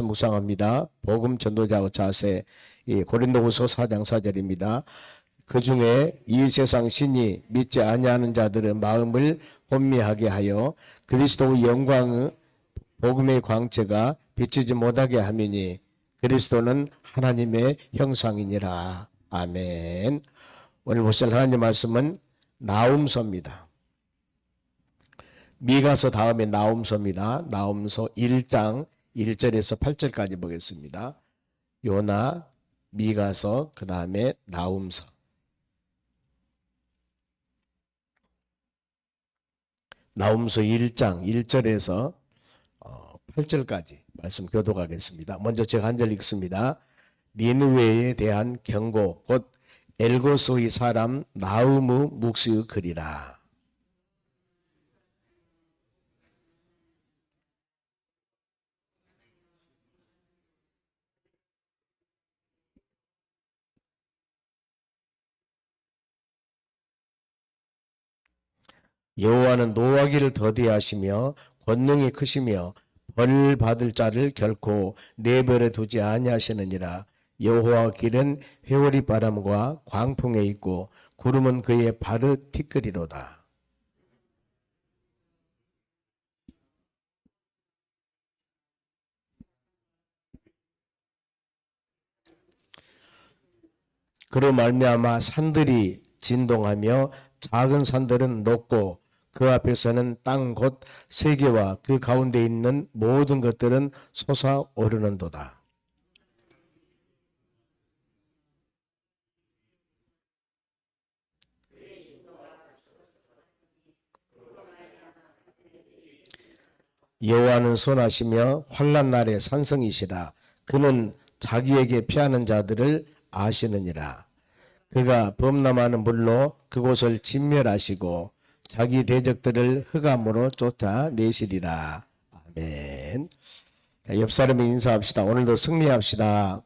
묵상합니다. 복음 전도자의 자세, 고린도후서 4장 4절입니다. 그 중에 이 세상 신이 믿지 아니하는 자들의 마음을 혼미하게 하여 그리스도의 영광의 복음의 광채가 비치지 못하게 하미니 그리스도는 하나님의 형상이니라. 아멘. 오늘 보실 하나님 말씀은 나훔서입니다. 미가서 다음에 나훔서입니다. 나훔서 1장 1절에서 8절까지 보겠습니다. 요나, 미가서, 그 다음에 나훔서. 나훔서 1장 1절에서 8절까지 말씀 교독하겠습니다. 먼저 제가 한 절 읽습니다. 니느웨에 대한 경고, 곧 엘고스의 사람 나훔의 묵시의 글이라. 여호와는 노하기를 더디하시며 권능이 크시며 벌 받을 자를 결코 내버려 두지 아니하시느니라. 여호와 길은 회오리 바람과 광풍에 있고 구름은 그의 발을 티끌이로다. 그로 말미암아 산들이 진동하며 작은 산들은 녹고 그 앞에서는 땅 곧 세계와 그 가운데 있는 모든 것들은 솟아오르는도다. 여호와는 선하시며 환난 날의 산성이시라. 그는 자기에게 피하는 자들을 아시느니라. 그가 범람하는 물로 그곳을 진멸하시고 자기 대적들을 흑암으로 쫓아내시리라. 아멘. 옆 사람에 인사합시다. 오늘도 승리합시다.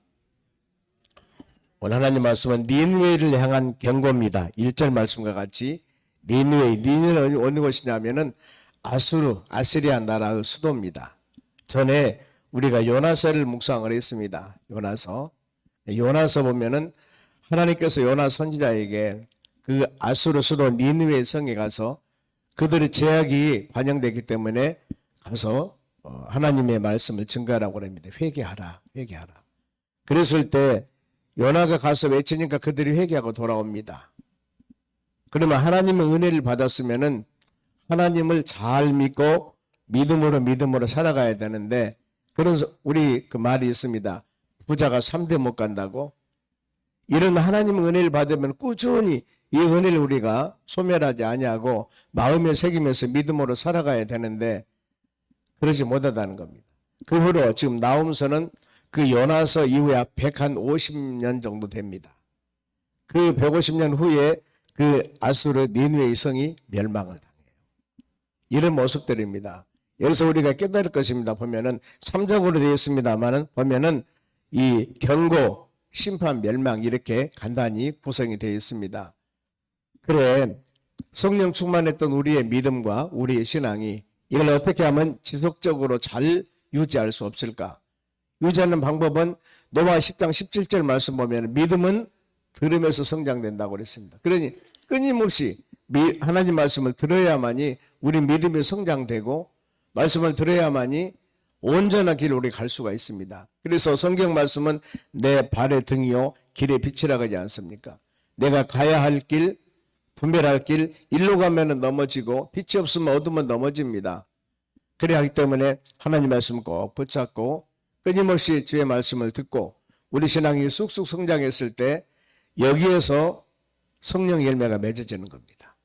오늘 하나님 말씀은 니느웨를 향한 경고입니다. 1절 말씀과 같이 니느웨는 어느 곳이냐면은 아시리아 나라의 수도입니다. 전에 우리가 요나서를 묵상을 했습니다. 요나서 보면은 하나님께서 요나 선지자에게 그 아수르 수도 니느웨 성에 가서 그들의 죄악이 관영되기 때문에 가서 하나님의 말씀을 증거하라고 합니다. 회개하라. 그랬을 때 요나가 가서 외치니까 그들이 회개하고 돌아옵니다. 그러면 하나님의 은혜를 받았으면은 하나님을 잘 믿고 믿음으로 살아가야 되는데, 그래서 우리 그 말이 있습니다. 부자가 3대 못 간다고. 이런 하나님의 은혜를 받으면 꾸준히 이 은혜를 우리가 소멸하지 아니하고 마음에 새기면서 믿음으로 살아가야 되는데 그러지 못하다는 겁니다. 그 후로 지금 나훔서는 그 요나서 이후에 150년 정도 됩니다. 그 150년 후에 그 아수르 니느웨의 성이 멸망을 당해요. 이런 모습들입니다. 여기서 우리가 깨달을 것입니다. 보면은 3장으로 되어 있습니다만은 보면은 이 경고, 심판, 멸망 이렇게 간단히 구성이 되어 있습니다. 그래, 성령 충만했던 우리의 믿음과 우리의 신앙이 이걸 어떻게 하면 지속적으로 잘 유지할 수 없을까? 유지하는 방법은 로마 10장 17절 말씀 보면 믿음은 들으면서 성장된다고 그랬습니다. 그러니 끊임없이 하나님 말씀을 들어야만이 우리 믿음이 성장되고 말씀을 들어야만이 온전한 길을 우리 갈 수가 있습니다. 그래서 성경 말씀은 내 발의 등이요 길의 빛이라고 하지 않습니까? 내가 가야 할 길, 분별할 길, 일로 가면 넘어지고 빛이 없으면 어두면 넘어집니다. 그래야 하기 때문에 하나님 말씀 꼭 붙잡고 끊임없이 주의 말씀을 듣고 우리 신앙이 쑥쑥 성장했을 때 여기에서 성령 열매가 맺어지는 겁니다.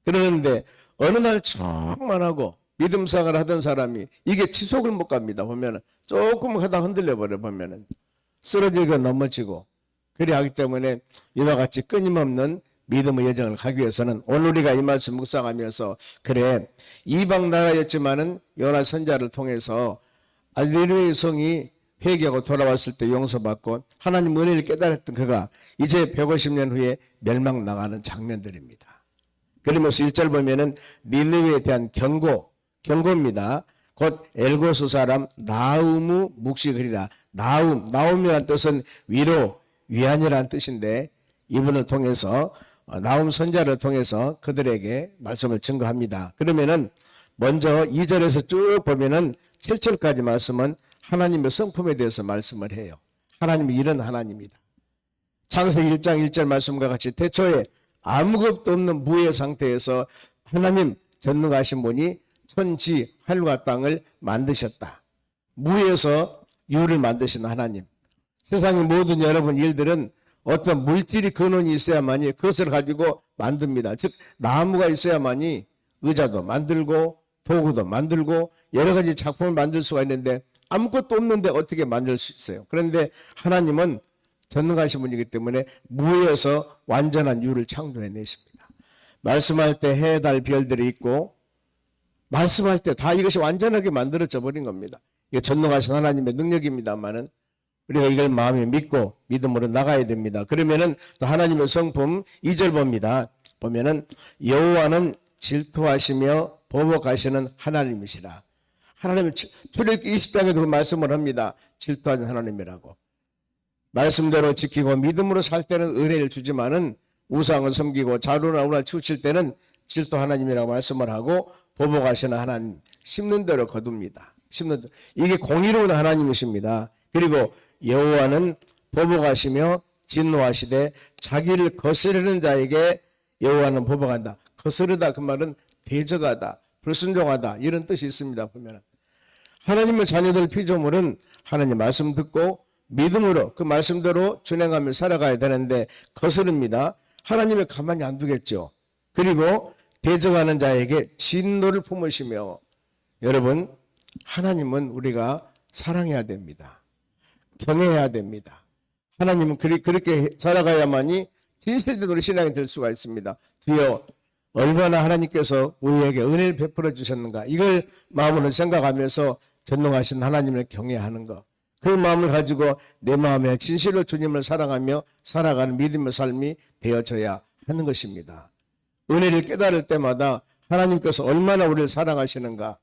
그러는데 어느 날 충만하고 믿음 생활을 하던 사람이 이게 지속을 못 갑니다. 보면은 조금 하다 흔들려 버려 보면은 쓰러지고 넘어지고 그래 하기 때문에 이와 같이 끊임없는 믿음의 여정을 가기 위해서는 오늘 우리가 이 말씀 묵상하면서 그래 이방 나라였지만은 요나 선자를 통해서 니느웨의 성이 회개하고 돌아왔을 때 용서받고 하나님 은혜를 깨달았던 그가 이제 150년 후에 멸망 나가는 장면들입니다. 그러면서 1절 보면은 니느웨에 대한 경고입니다. 곧 엘고스 사람 나우무 묵시그리라. 나움이라는 뜻은 위로, 위안이라는 뜻인데 이분을 통해서 나움 선자를 통해서 그들에게 말씀을 증거합니다. 그러면은 먼저 2절에서 쭉 보면은 7절까지 말씀은 하나님의 성품에 대해서 말씀을 해요. 하나님이 이런 하나님이다. 창세기 1장 1절 말씀과 같이 태초에 아무것도 없는 무의 상태에서 하나님 전능하신 분이 천지 하늘과 땅을 만드셨다. 무에서 유를 만드신 하나님. 세상의 모든 여러분 일들은 어떤 물질이 근원이 있어야만이 그것을 가지고 만듭니다. 즉 나무가 있어야만이 의자도 만들고 도구도 만들고 여러 가지 작품을 만들 수가 있는데 아무것도 없는데 어떻게 만들 수 있어요? 그런데 하나님은 전능하신 분이기 때문에 무에서 완전한 유를 창조해내십니다. 말씀할 때 해, 달, 별들이 있고 말씀할 때 다 이것이 완전하게 만들어져 버린 겁니다. 이게 전능하신 하나님의 능력입니다만은 우리가 이걸 마음에 믿고 믿음으로 나가야 됩니다. 그러면은 하나님의 성품 2절 봅니다. 보면은 여호와는 질투하시며 보복하시는 하나님이시라. 하나님은 출애굽기 20장에도 그 말씀을 합니다. 질투하는 하나님이라고. 말씀대로 지키고 믿음으로 살 때는 은혜를 주지만은 우상을 섬기고 자루나 우나 치우칠 때는 질투 하나님이라고 말씀을 하고 보복하시는 하나님, 심는 대로 거둡니다. 심는 대로. 이게 공의로운 하나님이십니다. 그리고 여호와는 보복하시며 진노하시되 자기를 거스르는 자에게 여호와는 보복한다. 거스르다 그 말은 대적하다, 불순종하다 이런 뜻이 있습니다. 보면 하나님의 자녀들 피조물은 하나님 말씀 듣고 믿음으로 그 말씀대로 준행하며 살아가야 되는데 거스릅니다. 하나님을 가만히 안 두겠죠. 그리고 대적하는 자에게 진노를 품으시며 여러분 하나님은 우리가 사랑해야 됩니다. 경외해야 됩니다. 하나님은 그렇게 살아가야만이 진실된 우리 신앙이 될 수가 있습니다. 주여 얼마나 하나님께서 우리에게 은혜를 베풀어 주셨는가 이걸 마음으로 생각하면서 전능하신 하나님을 경외하는 것. 그 마음을 가지고 내 마음에 진실로 주님을 사랑하며 살아가는 믿음의 삶이 되어져야 하는 것입니다. 은혜를 깨달을 때마다 하나님께서 얼마나 우리를 사랑하시는가.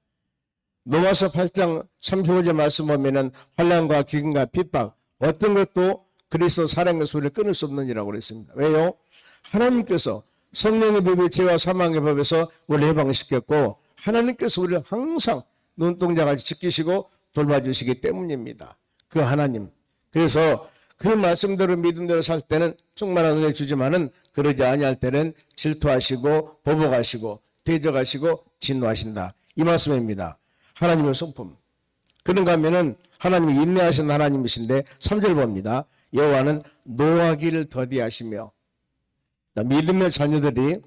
로마서 8장 35절 말씀 보면은 환난과 기근과 핍박 어떤 것도 그리스도 사랑에서 우리를 끊을 수 없느니라고 그랬습니다. 왜요? 하나님께서 성령의 법의 죄와 사망의 법에서 우리를 해방시켰고 하나님께서 우리를 항상 눈동자같이 지키시고 돌봐주시기 때문입니다. 그 하나님. 그래서 그 말씀대로 믿음대로 살 때는 충만한 은혜 주지만은 그러지 아니할 때는 질투하시고 보복하시고 대적하시고 진노하신다. 이 말씀입니다. 하나님의 성품. 그런가 하면은 하나님이 인내하신 하나님이신데 3절 봅니다. 여호와는 노하기를 더디하시며 믿음의 자녀들이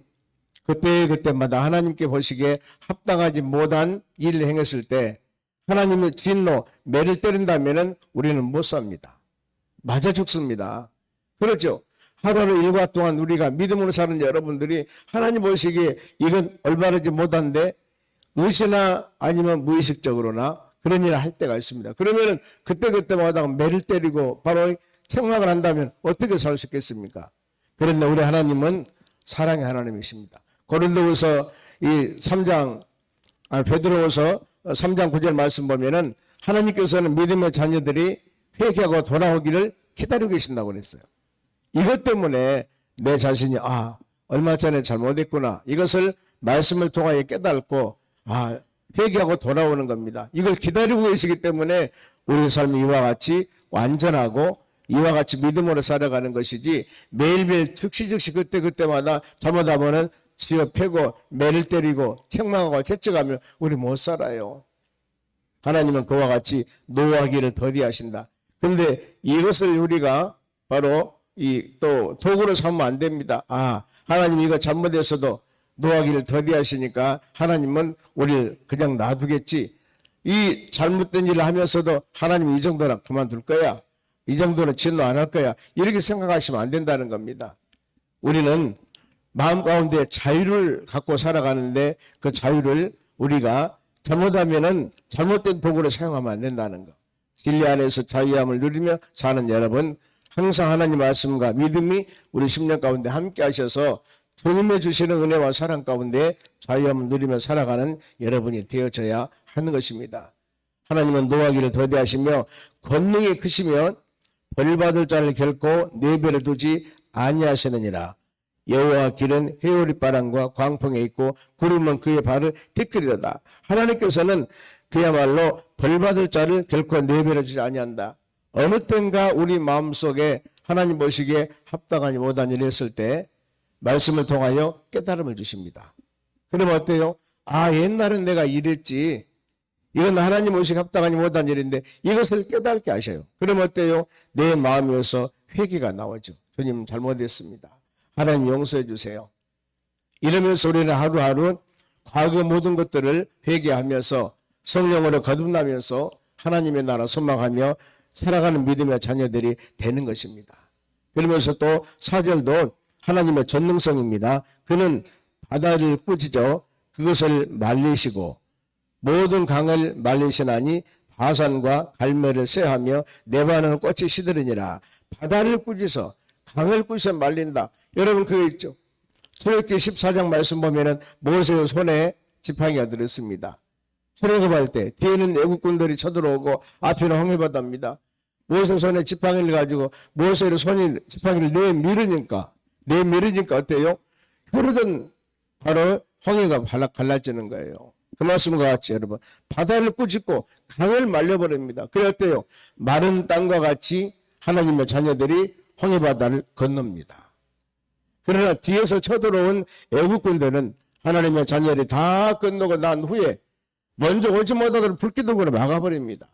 그때마다 하나님께 보시기에 합당하지 못한 일을 행했을 때 하나님의 진노, 매를 때린다면은 우리는 못 삽니다. 맞아 죽습니다. 그렇죠? 하루를 일과 동안 우리가 믿음으로 사는 여러분들이 하나님 보시기에 이건 올바르지 못한데 의시나 아니면 무의식적으로나 그런 일을 할 때가 있습니다. 그러면은 그때마다 매를 때리고 바로 책망을 한다면 어떻게 살 수 있겠습니까? 그런데 우리 하나님은 사랑의 하나님이십니다. 고린도후서 베드로후서 3장 9절 말씀 보면은 하나님께서는 믿음의 자녀들이 회개하고 돌아오기를 기다리고 계신다고 그랬어요. 이것 때문에 내 자신이 얼마 전에 잘못했구나. 이것을 말씀을 통하여 깨닫고 회개하고 돌아오는 겁니다. 이걸 기다리고 계시기 때문에 우리 삶이 이와 같이 완전하고 이와 같이 믿음으로 살아가는 것이지 매일매일 즉시 그때마다 잘못하면은 지어 패고 매를 때리고 책망하고 채찍하면 우리 못 살아요. 하나님은 그와 같이 노하기를 더디하신다. 그런데 이것을 우리가 바로 또 도구로 삼으면 안 됩니다. 하나님 이거 잘못했어도 노하기를 더디하시니까 하나님은 우리를 그냥 놔두겠지. 이 잘못된 일을 하면서도 하나님 이 정도는 그만둘 거야. 이 정도는 진노 안 할 거야. 이렇게 생각하시면 안 된다는 겁니다. 우리는 마음 가운데 자유를 갖고 살아가는데 그 자유를 우리가 잘못하면은 잘못된 도구를 사용하면 안 된다는 거. 진리 안에서 자유함을 누리며 사는 여러분, 항상 하나님 말씀과 믿음이 우리 심령 가운데 함께 하셔서 주님의 주시는 은혜와 사랑 가운데 자유함을 누리며 살아가는 여러분이 되어져야 하는 것입니다. 하나님은 노하기를 더디하시며 권능이 크시면 벌받을 자를 결코 내버려 두지 아니하시느니라. 여호와 길은 회오리바람과 광풍에 있고 구름은 그의 발을 띠끄리도다. 하나님께서는 그야말로 벌받을 자를 결코 내버려 두지 아니한다. 어느 땐가 우리 마음속에 하나님 보시기에 합당하지 못한 일을 했을 때 말씀을 통하여 깨달음을 주십니다. 그러면 어때요? 아, 옛날엔 내가 이랬지. 이건 하나님 보시기에 합당하지 못한 일인데 이것을 깨닫게 하셔요. 그러면 어때요? 내 마음에서 회개가 나오죠. 주님 잘못했습니다. 하나님 용서해 주세요. 이러면서 우리는 하루하루 과거 모든 것들을 회개하면서 성령으로 거듭나면서 하나님의 나라 소망하며 살아가는 믿음의 자녀들이 되는 것입니다. 그러면서 또 4절도 하나님의 전능성입니다. 그는 바다를 꾸짖어 그것을 말리시고 모든 강을 말리시나니 바산과 갈매를 쇠하며 네바논 꽃이 시들으니라. 바다를 꾸짖어 강을 꾸짖어 말린다. 여러분 그거 있죠. 출애굽기 14장 말씀 보면은 모세의 손에 지팡이가 들었습니다. 출애굽할 때 뒤에는 애국군들이 쳐들어오고 앞에는 홍해바다입니다. 모세 손에 지팡이를 가지고 모세의 손이 지팡이를 내밀으니까 어때요? 흐르던 바로 홍해가 갈라지는 거예요. 그 말씀과 같이 여러분 바다를 꾸짖고 강을 말려버립니다. 그래 어때요? 마른 땅과 같이 하나님의 자녀들이 홍해바다를 건넙니다. 그러나 뒤에서 쳐들어온 애국군들은 하나님의 자녀들이 다 건너고 난 후에 먼저 오지 못하도록 불기둥으로 막아버립니다.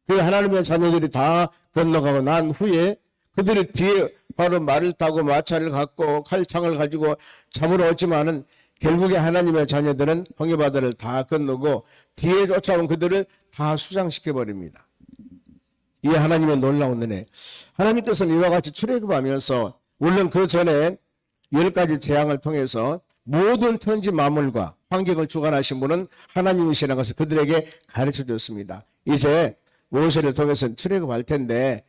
그 하나님의 자녀들이 다 건너가고 난 후에 그들이 뒤에 바로 말을 타고 마차를 갖고 칼창을 가지고 잡으러 오지만은 결국에 하나님의 자녀들은 홍해바다를 다 건너고 뒤에 쫓아온 그들을 다 수장시켜버립니다. 이 하나님의 놀라운 은혜. 하나님께서는 이와 같이 출애굽하면서 물론 그 전에 10가지 재앙을 통해서 모든 천지 만물과 환경을 주관하신 분은 하나님이시라는 것을 그들에게 가르쳐 줬습니다. 이제 모세를 통해서 출애굽할 텐데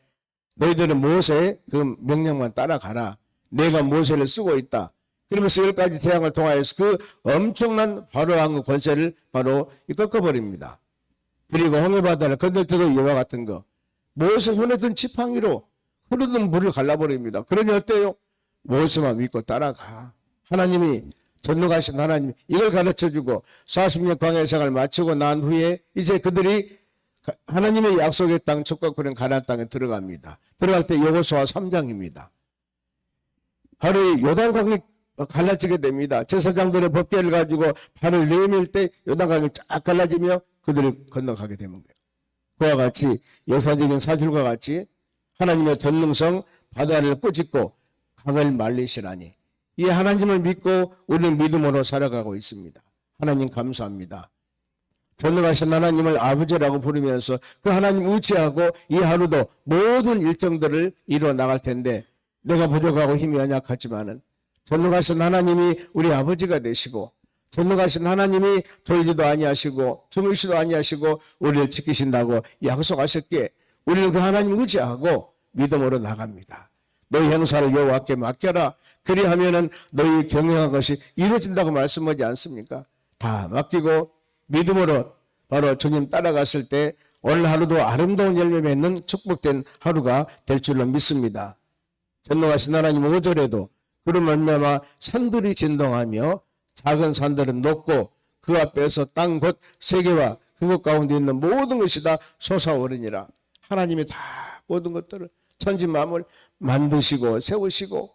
너희들은 모세의 그 명령만 따라가라. 내가 모세를 쓰고 있다. 그러면서 10가지 재앙을 통하여서 그 엄청난 바로왕의 권세를 바로 꺾어버립니다. 그리고 홍해바다를 건널 때도 이와 같은 거. 모세 손에 든 지팡이로 흐르던 물을 갈라버립니다. 그러니 어때요? 모세만 믿고 따라가. 하나님이 전능하신 하나님 이걸 가르쳐주고 40년 광야 생활을 마치고 난 후에 이제 그들이 하나님의 약속의 땅 축복하는 가나안 땅에 들어갑니다. 들어갈 때 여호수아 3장입니다. 바로 요단강이 갈라지게 됩니다. 제사장들의 법궤를 가지고 발을 내밀 때 요단강이 쫙 갈라지며 그들이 건너가게 되는 거예요. 그와 같이 역사적인 사실과 같이 하나님의 전능성 바다를 꾸짖고 강을 말리시라니 이 하나님을 믿고 우리는 믿음으로 살아가고 있습니다. 하나님 감사합니다. 전능하신 하나님을 아버지라고 부르면서 그 하나님 의지하고 이 하루도 모든 일정들을 이루어 나갈 텐데 내가 부족하고 힘이 연약하지만은 전능하신 하나님이 우리 아버지가 되시고 전능하신 하나님이 졸지도 아니하시고 주무시도 아니하시고 우리를 지키신다고 약속하셨기에 우리는 그 하나님 의지하고 믿음으로 나갑니다. 너희 행사를 여호와께 맡겨라. 그리하면은 너희 경영한 것이 이루어진다고 말씀하지 않습니까? 다 맡기고 믿음으로 바로 주님 따라갔을 때 오늘 하루도 아름다운 열매 맺는 축복된 하루가 될 줄로 믿습니다. 전능하신 하나님 5절에도 그런 말미암아 산들이 진동하며 작은 산들은 높고 그 앞에서 땅 곧 세계와 그것 가운데 있는 모든 것이 다 솟아오르니라. 하나님이 다 모든 것들을 천지 만물 만드시고 세우시고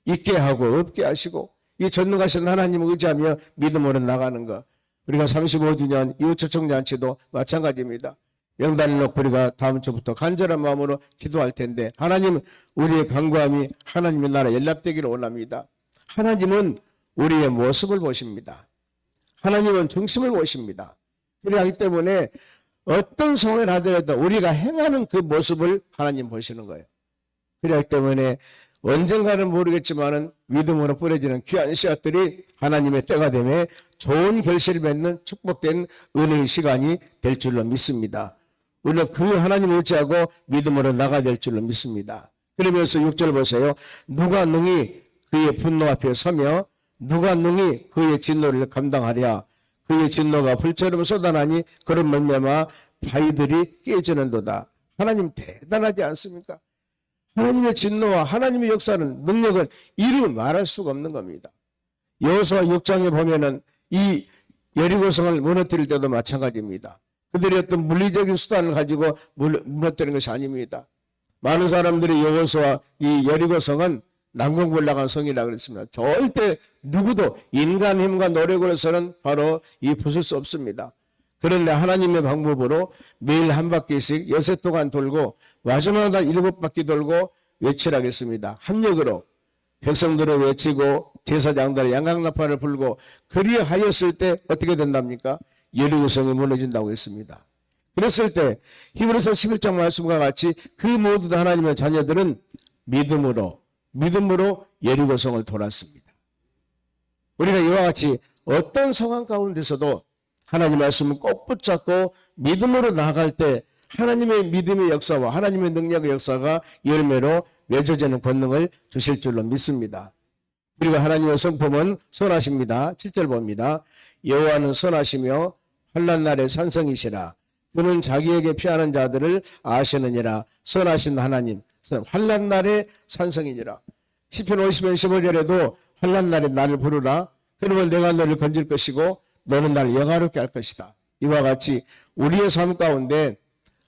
있게 하고 없게 하시고 이 전능하신 하나님을 의지하며 믿음으로 나가는 것. 우리가 35주년 이웃초청잔치도 마찬가지입니다. 명단을 놓고 우리가 다음 주부터 간절한 마음으로 기도할 텐데 하나님 우리의 간구함이 하나님의 나라에 연락되기를 원합니다. 하나님은 우리의 모습을 보십니다. 하나님은 중심을 보십니다. 그렇기 때문에 어떤 성을 하더라도 우리가 행하는 그 모습을 하나님 보시는 거예요. 그렇기 때문에 언젠가는 모르겠지만은 믿음으로 뿌려지는 귀한 씨앗들이 하나님의 때가 되매 좋은 결실을 맺는 축복된 은혜의 시간이 될 줄로 믿습니다. 우리는 그 하나님 의지하고 믿음으로 나가야 될 줄로 믿습니다. 그러면서 6절 보세요. 누가 능히 그의 분노 앞에 서며 누가 능히 그의 진노를 감당하랴. 그의 진노가 불처럼 쏟아나니 그런 말미암아 바위들이 깨지는도다. 하나님 대단하지 않습니까? 하나님의 진노와 하나님의 역사는 능력은 이루 말할 수가 없는 겁니다. 여호수아 6장에 보면은 이 여리고성을 무너뜨릴 때도 마찬가지입니다. 그들이 어떤 물리적인 수단을 가지고 무너뜨린 것이 아닙니다. 많은 사람들이 여호수아 이 여리고성은 난공불락한 성이라고 그랬습니다. 절대 누구도 인간 힘과 노력으로서는 바로 이 부술 수 없습니다. 그런데 하나님의 방법으로 매일 한 바퀴씩 여세 동안 돌고 마지막에 7바퀴 돌고 외치라겠습니다. 합력으로 백성들을 외치고 제사장들의 양강나팔을 불고 그리하였을 때 어떻게 된답니까? 여리고성이 무너진다고 했습니다. 그랬을 때 히브리서 11장 말씀과 같이 그 모든 하나님의 자녀들은 믿음으로 여리고성을 돌았습니다. 우리가 이와 같이 어떤 상황 가운데서도 하나님 말씀을 꼭 붙잡고 믿음으로 나아갈 때 하나님의 믿음의 역사와 하나님의 능력의 역사가 열매로 맺어지는 권능을 주실 줄로 믿습니다. 그리고 하나님의 성품은 선하십니다. 7절 봅니다. 여호와는 선하시며 환난 날의 산성이시라. 그는 자기에게 피하는 자들을 아시느니라. 선하신 하나님, 환난 날의 산성이니라. 시편 50편 15절에도 환난 날에 나를 부르라. 그러면 내가 너를 건질 것이고 너는 나를 영화롭게 할 것이다. 이와 같이 우리의 삶 가운데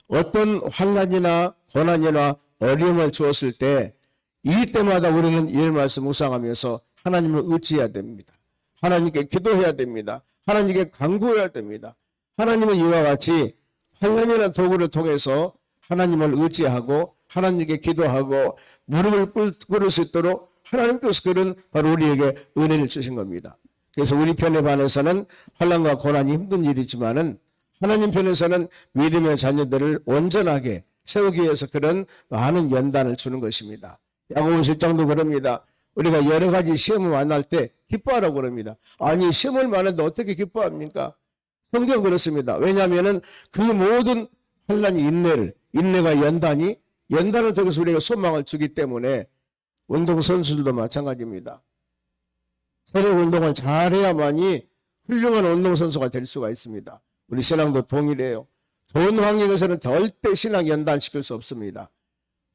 어떤 환난이나 고난이나 어려움을 주었을 때 이때마다 우리는 이 말씀 묵상하면서 하나님을 의지해야 됩니다. 하나님께 기도해야 됩니다. 하나님께 간구해야 됩니다. 하나님은 이와 같이 환난이라는 도구를 통해서 하나님을 의지하고 하나님께 기도하고 무릎을 꿇을 수 있도록 하나님께서 그런 바로 우리에게 은혜를 주신 겁니다. 그래서 우리 편에 반해서는 환난과 고난이 힘든 일이지만은 하나님 편에서는 믿음의 자녀들을 온전하게 세우기 위해서 그런 많은 연단을 주는 것입니다. 야고보 7장도 그럽니다. 우리가 여러 가지 시험을 만날 때 기뻐하라고 그럽니다. 아니 시험을 만났는데 어떻게 기뻐합니까? 성경 그렇습니다. 왜냐하면 그 모든 환난이 인내가 연단을 통해서 우리가 소망을 주기 때문에 운동선수들도 마찬가지입니다. 체력 운동을 잘해야만이 훌륭한 운동선수가 될 수가 있습니다. 우리 신앙도 동일해요. 좋은 환경에서는 절대 신앙 연단시킬 수 없습니다.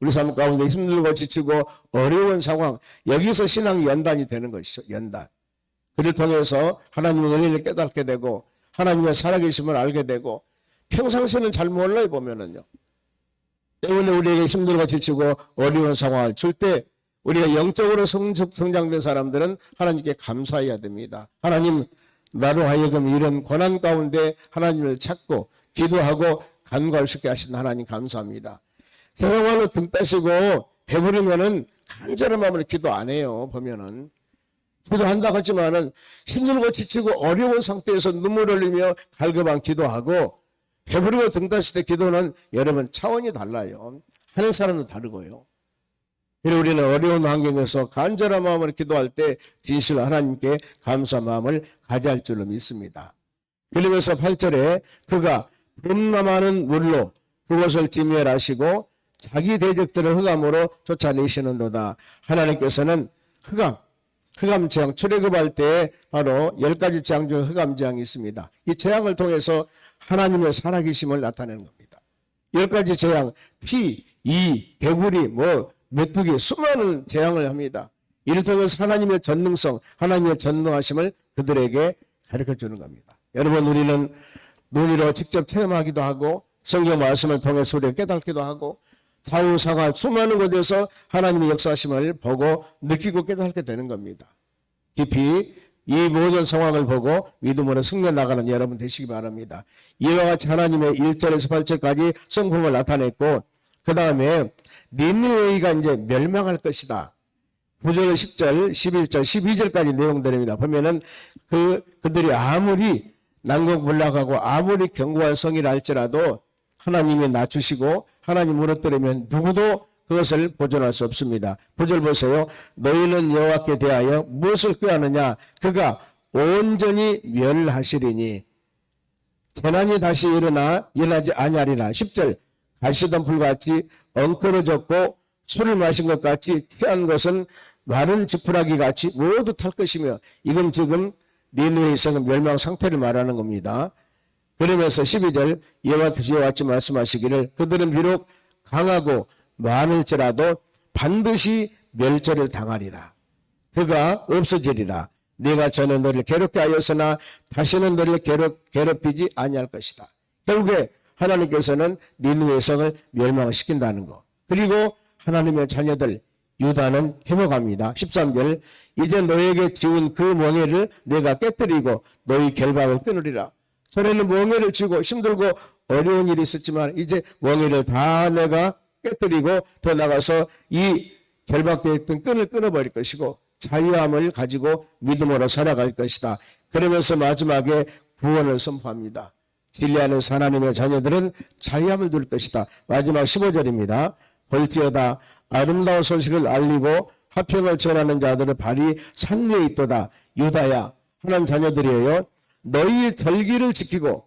우리 삶 가운데 힘들고 지치고 어려운 상황, 여기서 신앙 연단이 되는 것이죠. 연단. 그를 통해서 하나님의 은혜를 깨닫게 되고 하나님의 살아계심을 알게 되고 평상시에는 잘 몰라요 보면은요. 때문에 우리에게 힘들고 지치고 어려운 상황을 줄 때 우리가 영적으로 성장된 사람들은 하나님께 감사해야 됩니다. 하나님 나로 하여금 이런 고난 가운데 하나님을 찾고 기도하고 간구할 수 있게 하신 하나님 감사합니다. 세상말로 등 따시고 배부르면은 간절한 마음으로 기도 안 해요. 보면은 기도한다고 하지만은 힘들고 지치고 어려운 상태에서 눈물 흘리며 갈급한 기도하고 배부르고 등 따실 때 기도는 여러분 차원이 달라요. 하는 사람도 다르고요. 그리고 우리는 어려운 환경에서 간절한 마음으로 기도할 때 진실로 하나님께 감사 마음을 가져야 할 줄로 믿습니다. 그러면서 8절에 그가 범람하는 물로 그것을 진멸하시고 자기 대적들을 흑암으로 쫓아내시는도다. 하나님께서는 흑암 재앙 출애굽할 때 바로 10가지 재앙 중 흑암 재앙이 있습니다. 이 재앙을 통해서 하나님의 살아계심을 나타내는 겁니다. 10가지 재앙, 피, 이, 개구리, 메뚜기 수많은 재앙을 합니다. 이를 통해서 하나님의 전능성, 하나님의 전능하심을 그들에게 가르쳐주는 겁니다. 여러분 우리는 눈으로 직접 체험하기도 하고 성경 말씀을 통해서 우리가 깨닫기도 하고 좌우상하 수많은 곳에서 하나님의 역사하심을 보고 느끼고 깨닫게 되는 겁니다. 깊이 이 모든 상황을 보고 믿음으로 승려 나가는 여러분 되시기 바랍니다. 이와 같이 하나님의 1절에서 8절까지 성품을 나타냈고 그 다음에 니느웨이가 이제 멸망할 것이다. 9절, 10절, 11절, 12절까지 내용들입니다. 보면은 그들이 아무리 난공불락하고 아무리 견고한 성이라 할지라도 하나님이 낮추시고 하나님 무너뜨리면 누구도 그것을 보존할 수 없습니다. 9절 보세요. 너희는 여호와께 대하여 무엇을 꾀하느냐? 그가 온전히 멸하시리니 재난이 다시 일어나지 아니하리라. 10절 가시던 불같이 엉클어졌고 술을 마신 것 같이 튀한 것은 마른 지푸라기 같이 모두 탈 것이며 이건 지금 니느웨 이성은 멸망 상태를 말하는 겁니다. 그러면서 12절 이와 드디어 왔지 말씀하시기를 그들은 비록 강하고 많을지라도 반드시 멸절을 당하리라. 그가 없어지리라. 네가 전에 너를 괴롭게 하였으나 다시는 너를 괴롭히지 아니할 것이다. 결국에 하나님께서는 니느웨 성을 멸망시킨다는 것. 그리고 하나님의 자녀들 유다는 회복합니다. 13절 이제 너에게 지은 그 멍에를 내가 깨뜨리고 너희 결박을 끊으리라. 전에는 멍에를 쥐고 힘들고 어려운 일이 있었지만 이제 멍에를 다 내가 깨뜨리고 더 나가서 이 결박되어 있던 끈을 끊어버릴 것이고 자유함을 가지고 믿음으로 살아갈 것이다. 그러면서 마지막에 구원을 선포합니다. 진리 안에서 하나님의 자녀들은 자유함을 누릴 것이다. 마지막 15절입니다. 볼지어다 아름다운 소식을 알리고 화평을 전하는 자들의 발이 산 위에 있도다. 유다야 하나님 자녀들이에요. 너희의 절기를 지키고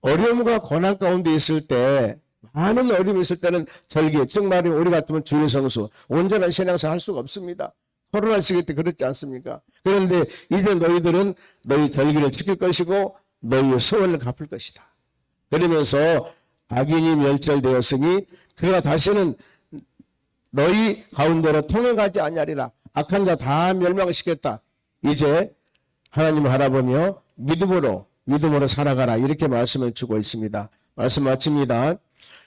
어려움과 고난 가운데 있을 때 많은 어려움이 있을 때는 절기, 즉 말하면 우리 같으면 주일 성수, 온전한 신앙생활 할 수가 없습니다. 코로나 시기 때 그렇지 않습니까? 그런데 이제 너희들은 너희 절기를 지킬 것이고 너희의 소원을 갚을 것이다. 그러면서 악인이 멸절되었으니 그가 다시는 너희 가운데로 통행하지 아니하리라. 악한 자 다 멸망시켰다. 이제 하나님을 바라보며 믿음으로 살아가라. 이렇게 말씀을 주고 있습니다. 말씀 마칩니다.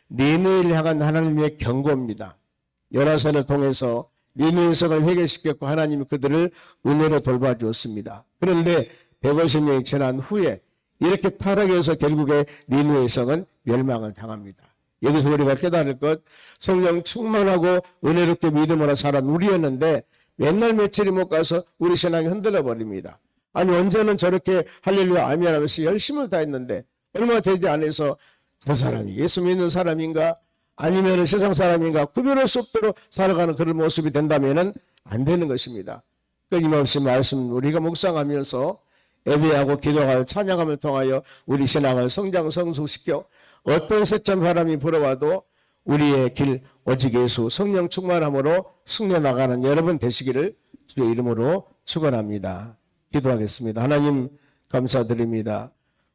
니느웨를 향한 하나님의 경고입니다. 요나단을 통해서 니느웨 성을 회개시켰고 하나님이 그들을 은혜로 돌봐주었습니다. 그런데 150년이 지난 후에 이렇게 타락해서 결국에 니느웨 성은 멸망을 당합니다. 여기서 우리가 깨달을 것, 성령 충만하고 은혜롭게 믿음으로 살아온 우리였는데 맨날 며칠이 못 가서 우리 신앙이 흔들려 버립니다. 아니 언제는 저렇게 할렐루야 아멘 하면서 열심을 다했는데 얼마 되지 않아서 저 사람이 예수 믿는 사람인가 아니면 세상 사람인가 구별할 수 없도록 살아가는 그런 모습이 된다면 안 되는 것입니다. 끊임없이 말씀 우리가 묵상하면서 예배하고 기도하고 찬양함을 통하여 우리 신앙을 성장 성숙시켜 어떤 새찬 바람이 불어와도 우리의 길 오직 예수 성령 충만함으로 승려 나가는 여러분 되시기를 주의 이름으로 축원합니다. 기도하겠습니다. 하나님 감사드립니다.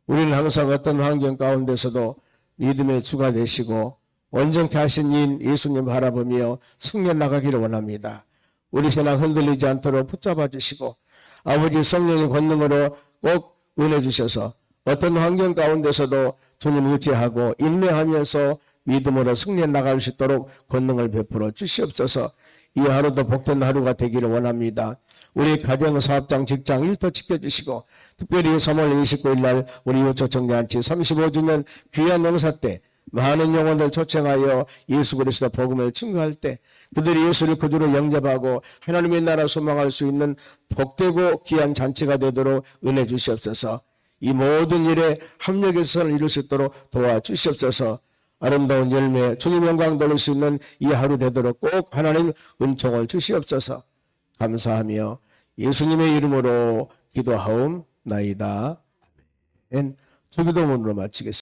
우리는 항상 어떤 환경 가운데서도 믿음의 주가 되시고 온전케 하신 인 예수님 바라보며 승려 나가기를 원합니다. 우리 신앙 흔들리지 않도록 붙잡아 주시고 아버지 성령의 권능으로 꼭 은혜 주셔서 어떤 환경 가운데서도 주님 의지하고 인내하면서 믿음으로 승리해 나갈 수 있도록 권능을 베풀어 주시옵소서. 이 하루도 복된 하루가 되기를 원합니다. 우리 가정, 사업장, 직장 일터 지켜주시고 특별히 3월 29일 날 우리 유초청년치 35주년 귀한 행사 때 많은 영혼들 초청하여 예수 그리스도 복음을 증거할 때 그들이 예수를 그대로 영접하고 하나님의 나라 소망할 수 있는 복되고 귀한 잔치가 되도록 은혜 주시옵소서. 이 모든 일에 합력해서 이룰 수 있도록 도와주시옵소서. 아름다운 열매 주님 영광 돌릴 수 있는 이 하루 되도록 꼭 하나님 은총을 주시옵소서. 감사하며 예수님의 이름으로 기도하옵나이다. 아멘. 주기도문으로 마치겠습니다.